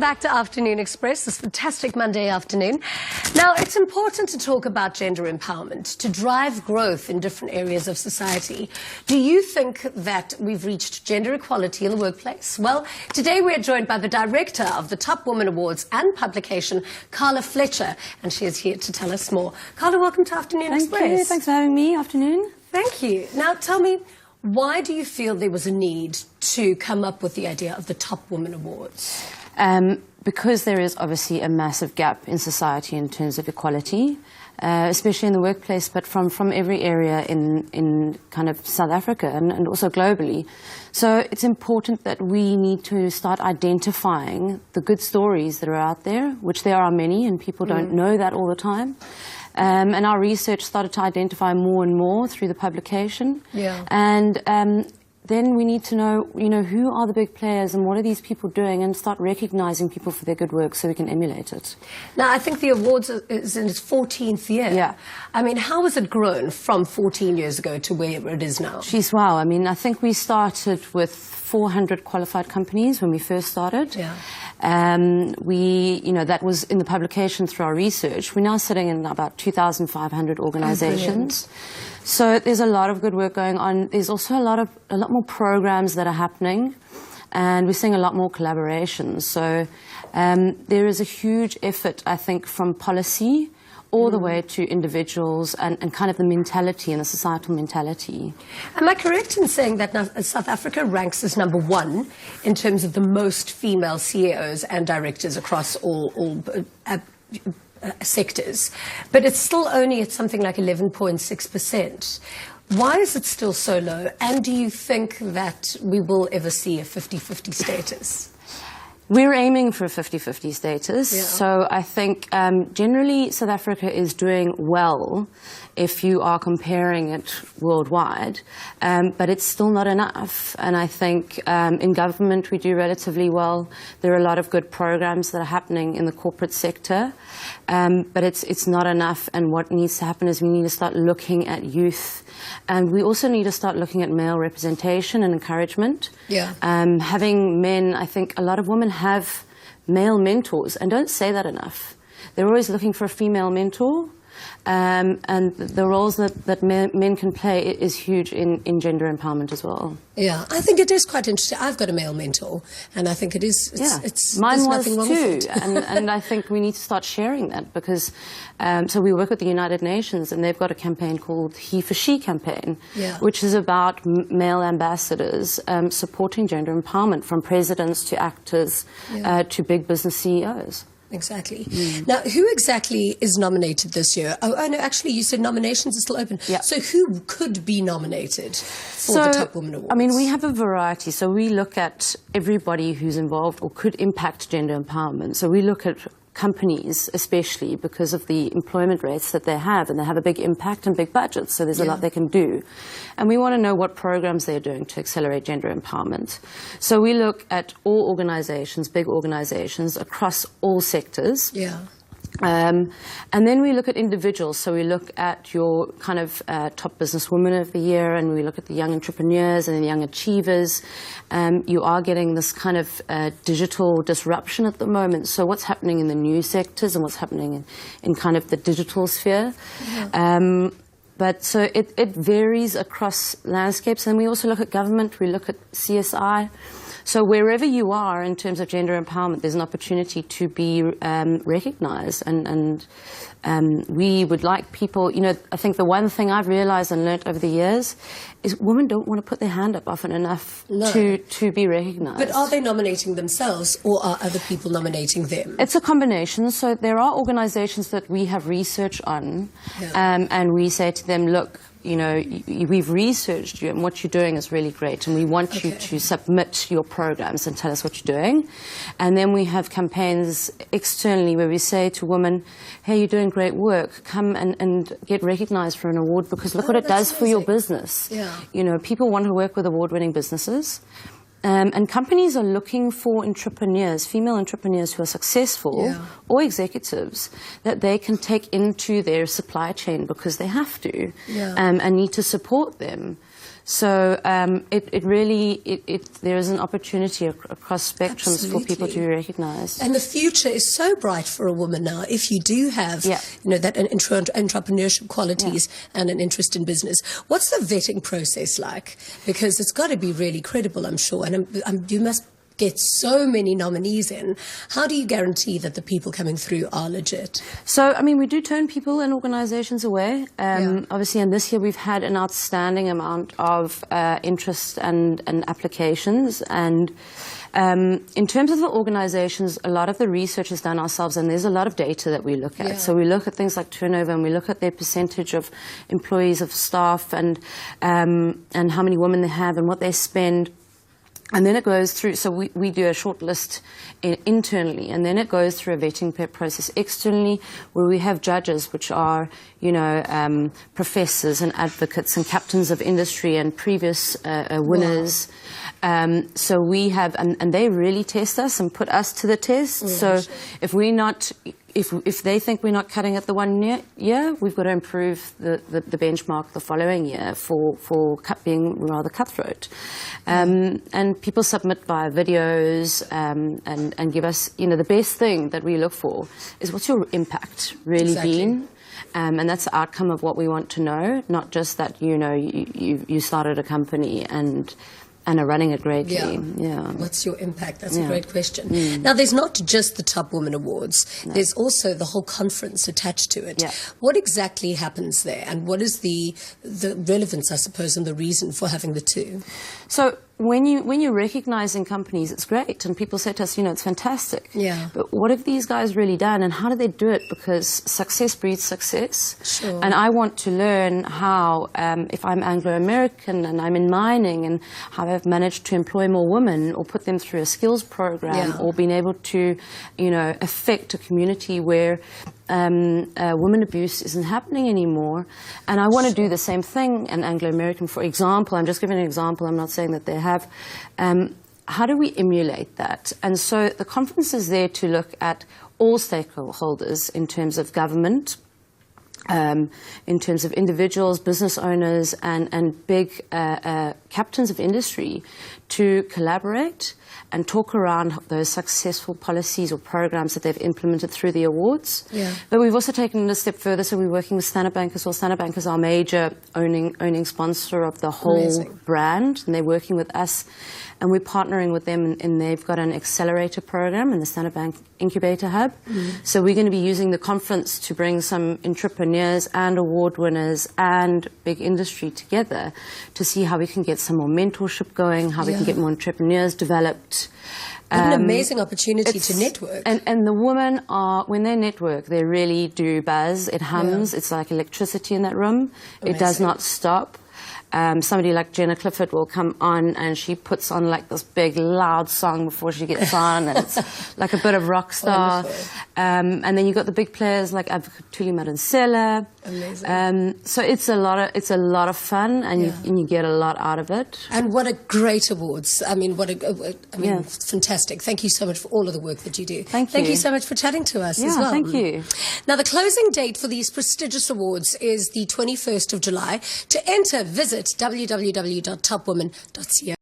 Welcome back to Afternoon Express, this fantastic Monday afternoon. Now, it's important to talk about gender empowerment, to drive growth in different areas of society. Do you think that we've reached gender equality in the workplace? Well, today we are joined by the director of the Top Woman Awards and publication, Karla Fletcher, and she is here to tell us more. Karla, welcome to Afternoon Express. Thank you. Thanks for having me. Afternoon. Thank you. Now, tell me, why do you feel there was a need to come up with the idea of the Top Woman Awards? Because there is obviously a massive gap in society in terms of equality, especially in the workplace, but from every area in kind of South Africa and also globally. So it's important that we need to start identifying the good stories that are out there, which there are many, and people don't know that all the time. And our research started to identify more and more through the publication. Yeah. And then we need to know, who are the big players and what are these people doing, and start recognizing people for their good work so we can emulate it. Now, I think the awards is in its 14th year. Yeah. I mean, how has it grown from 14 years ago to where it is now? Jeez, wow. I mean, I think we started with 400 qualified companies when we first started. Yeah. That was in the publication through our research. We're now sitting in about 2,500 organizations. So there's a lot of good work going on. There's also a lot more programs that are happening, and we're seeing a lot more collaborations. So there is a huge effort, I think, from policy all the way to individuals and kind of the mentality and the societal mentality. Am I correct in saying that now South Africa ranks as #1 in terms of the most female CEOs and directors across all sectors, but it's still only at something like 11.6%. Why is it still so low? And do you think that we will ever see a 50-50 status? We're aiming for a 50-50 status. Yeah. So I think generally South Africa is doing well if you are comparing it worldwide, but it's still not enough. And I think in government we do relatively well. There are a lot of good programs that are happening in the corporate sector, but it's not enough. And what needs to happen is we need to start looking at youth. And we also need to start looking at male representation and encouragement. Yeah. Having men, I think a lot of women have male mentors and don't say that enough. They're always looking for a female mentor. And the roles that men can play is huge in gender empowerment as well. Yeah, I think it is quite interesting. I've got a male mentor, and I think it is. Mine was nothing wrong too, with it. and I think we need to start sharing that because. So we work with the United Nations, and they've got a campaign called He for She campaign, which is about male ambassadors supporting gender empowerment, from presidents to actors to big business CEOs. Exactly. Now, who exactly is nominated this year? Oh, no, actually, you said nominations are still open. Yeah. So who could be nominated for the Top Woman Awards? I mean, we have a variety. So we look at everybody who's involved or could impact gender empowerment. So we look at companies, especially because of the employment rates that they have, and they have a big impact and big budgets, so there's a lot they can do. And we want to know what programs they're doing to accelerate gender empowerment. So we look at all organizations, big organizations, across all sectors. Yeah. And then we look at individuals. So we look at your kind of top businesswoman of the year, and we look at the young entrepreneurs and the young achievers. You are getting this kind of digital disruption at the moment. So what's happening in the new sectors and what's happening in kind of the digital sphere. But so it varies across landscapes. And we also look at government. We look at CSI. So wherever you are in terms of gender empowerment, there's an opportunity to be recognized. And we would like people, I think the one thing I've realized and learnt over the years is women don't want to put their hand up often enough to be recognized. But are they nominating themselves, or are other people nominating them? It's a combination. So there are organizations that we have research on, and we say to them, look, we've researched you, and what you're doing is really great, and we want you to submit your programs and tell us what you're doing. And then we have campaigns externally where we say to women, hey, you're doing great work, come and get recognized for an award, because look what it does for your business. Yeah. People want to work with award-winning businesses. And companies are looking for entrepreneurs, female entrepreneurs who are successful, or executives, that they can take into their supply chain because they have to, and need to support them. So it really, there is an opportunity across spectrums for people to be recognised. And the future is so bright for a woman now if you do have, you know, that entrepreneurship qualities and an interest in business. What's the vetting process like? Because it's got to be really credible, I'm sure. And you must get so many nominees in. How do you guarantee that the people coming through are legit? So, I mean, we do turn people and organisations away. Obviously, and this year we've had an outstanding amount of interest and applications. And in terms of the organisations, a lot of the research is done ourselves, and there's a lot of data that we look at. So we look at things like turnover, and we look at their percentage of employees, of staff, and how many women they have and what they spend. And then it goes through, so we do a short list internally, and then it goes through a vetting process externally, where we have judges, which are, you know, professors and advocates and captains of industry and previous winners. So we have, and they really test us and put us to the test. So if we're not, if they think we're not cutting it the one year, we've got to improve the benchmark the following year for being rather cutthroat. And people submit via videos and give us, you know, the best thing that we look for is what's your impact really been? And that's the outcome of what we want to know, not just that, you know, you started a company and are running it greatly. What's your impact? That's a great question. Now, there's not just the Top Woman Awards. There's also the whole conference attached to it. What exactly happens there, and what is the relevance, I suppose, and the reason for having the two? So when you're recognizing companies, it's great, and people say to us, you know, it's fantastic. But what have these guys really done, and how do they do it? Because success breeds success. And I want to learn how, if I'm Anglo-American and I'm in mining, and how I've managed to employ more women or put them through a skills program or been able to, you know, affect a community where women abuse isn't happening anymore. And I want to do the same thing in Anglo-American, for example. I'm just giving an example. I'm not saying that they have. How do we emulate that? And so the conference is there to look at all stakeholders in terms of government, in terms of individuals, business owners, and big captains of industry to collaborate and talk around those successful policies or programs that they've implemented through the awards. But we've also taken it a step further, so we're working with Standard Bank as well. Standard Bank is our major owning sponsor of the whole brand, and they're working with us, and we're partnering with them, and they've got an accelerator program in the Standard Bank Incubator Hub. So we're going to be using the conference to bring some entrepreneurs and award winners and big industry together to see how we can get some more mentorship going, how we can get more entrepreneurs developed. What an amazing opportunity to network. And the women are, when they network, they really do buzz. It hums. It's like electricity in that room. It does not stop. Somebody like Jenna Clifford will come on, and she puts on like this big loud song before she gets on, and it's like a bit of rock star. And then you've got the big players like Tuli Madansela. So it's a lot of fun, and you get a lot out of it. And what a great awards! I mean, fantastic! Thank you so much for all of the work that you do. Thank you so much for chatting to us as well. Thank you. Now, the closing date for these prestigious awards is the 21st of July. To enter, visit www.topwoman.co.